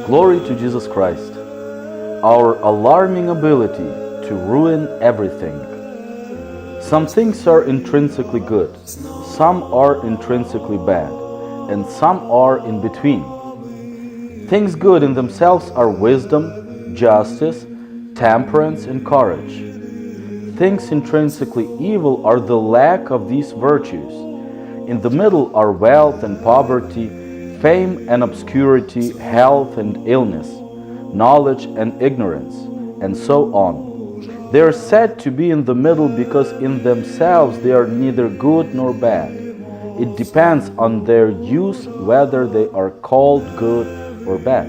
Glory to Jesus Christ, our alarming ability to ruin everything. Some things are intrinsically good, some are intrinsically bad, and some are in between. Things good in themselves are wisdom, justice, temperance, and courage. Things intrinsically evil are the lack of these virtues. In the middle are wealth and poverty, fame and obscurity, health and illness, knowledge and ignorance, and so on. They are said to be in the middle because in themselves they are neither good nor bad. It depends on their use whether they are called good or bad.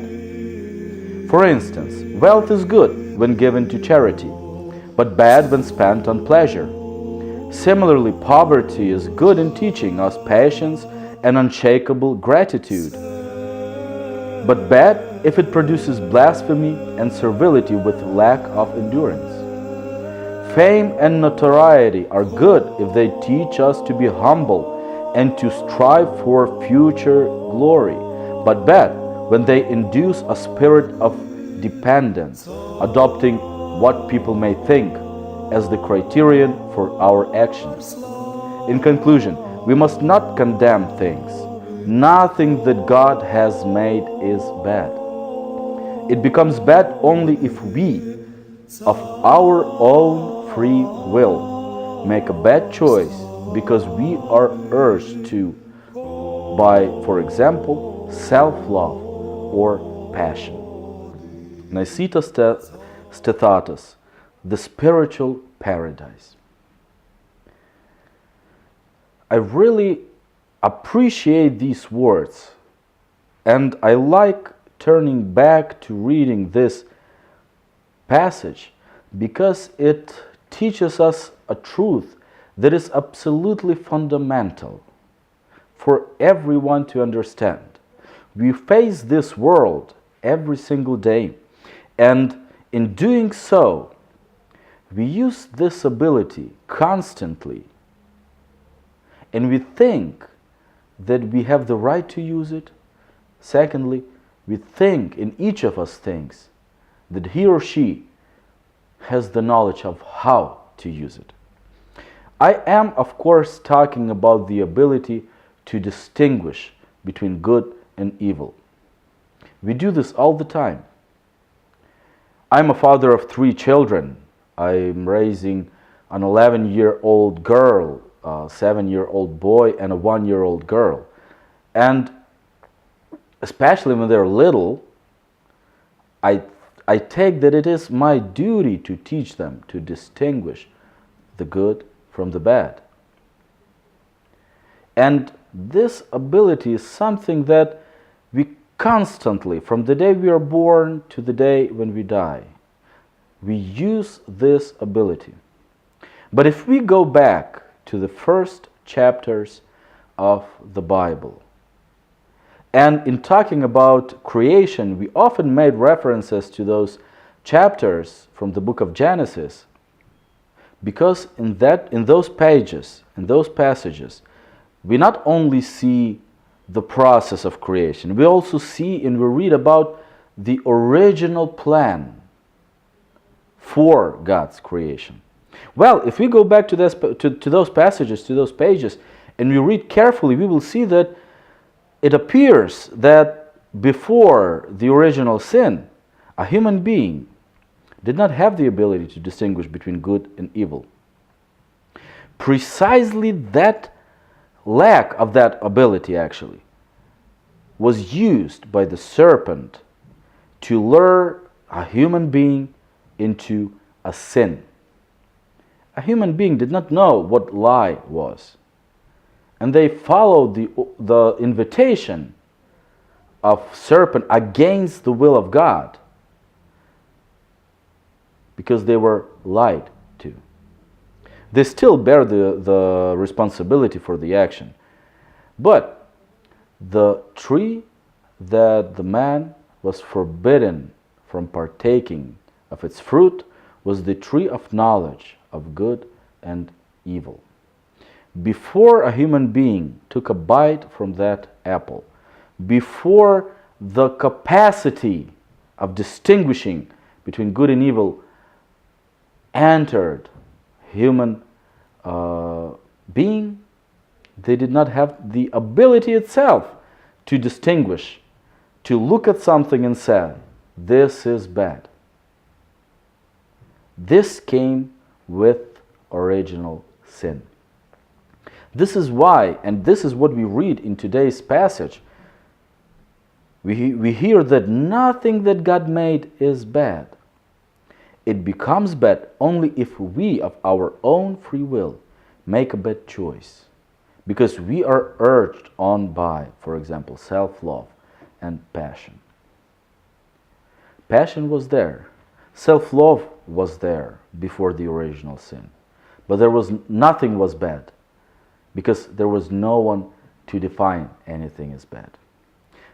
For instance, wealth is good when given to charity, but bad when spent on pleasure. Similarly, poverty is good in teaching us patience and unshakable gratitude, but bad if it produces blasphemy and servility with lack of endurance. Fame and notoriety are good if they teach us to be humble and to strive for future glory, but bad when they induce a spirit of dependence, adopting what people may think as the criterion for our actions. In conclusion, we must not condemn things. Nothing that God has made is bad. It becomes bad only if we, of our own free will, make a bad choice because we are urged to by, for example, self-love or passion. Niceta Stethatus, the spiritual paradise. I really appreciate these words, and I like turning back to reading this passage because it teaches us a truth that is absolutely fundamental for everyone to understand. We face this world every single day, and in doing so, we use this ability constantly. And we think that we have the right to use it. Secondly, we think, in each of us thinks, that he or she has the knowledge of how to use it. I am, of course, talking about the ability to distinguish between good and evil. We do this all the time. I'm a father of 3 children. I'm raising an 11-year-old girl, a 7-year-old boy, and a 1-year-old girl. And especially when they're little, I take that it is my duty to teach them to distinguish the good from the bad. And this ability is something that we constantly, from the day we are born to the day when we die, we use this ability. But if we go back to the first chapters of the Bible, and in talking about creation, we often made references to those chapters from the book of Genesis, because in those passages, we not only see the process of creation, we also see and we read about the original plan for God's creation. Well, if we go back to those passages, to those pages, and we read carefully, we will see that it appears that before the original sin, a human being did not have the ability to distinguish between good and evil. Precisely that lack of that ability, actually, was used by the serpent to lure a human being into a sin. A human being did not know what lie was, and they followed the invitation of serpent against the will of God because they were lied to. They still bear the responsibility for the action. But the tree that the man was forbidden from partaking of its fruit was the tree of knowledge of good and evil. before a human being took a bite from that apple, before the capacity of distinguishing between good and evil entered human being, they did not have the ability itself to distinguish, to look at something and say, this is bad. This came with original sin. This is why, and this is what we read in today's passage, we hear that nothing that God made is bad. It becomes bad only if we, of our own free will, make a bad choice. Because we are urged on by, for example, self-love and passion. Passion was there. Self-love was there before the original sin. But nothing was bad, because there was no one to define anything as bad.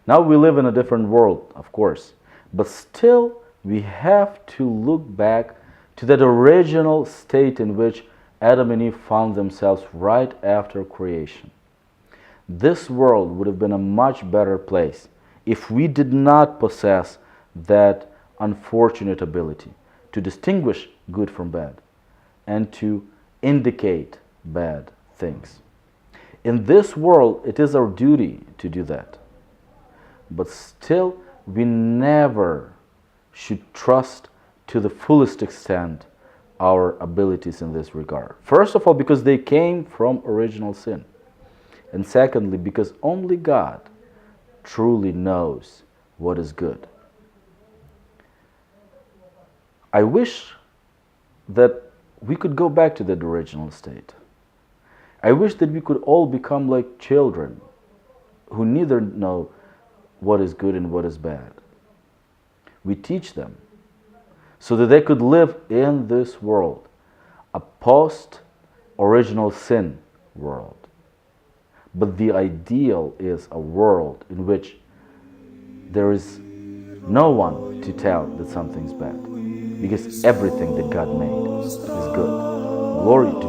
Now we live in a different world, of course, but still we have to look back to that original state in which Adam and Eve found themselves right after creation. This world would have been a much better place if we did not possess that unfortunate ability to distinguish good from bad and to indicate bad things. In this world, it is our duty to do that. But still, we never should trust to the fullest extent our abilities in this regard. First of all, because they came from original sin. And secondly, because only God truly knows what is good. I wish that we could go back to that original state. I wish that we could all become like children who neither know what is good and what is bad. We teach them so that they could live in this world, a post-original sin world. But the ideal is a world in which there is no one to tell that something's bad, because everything that God made is good. Glory to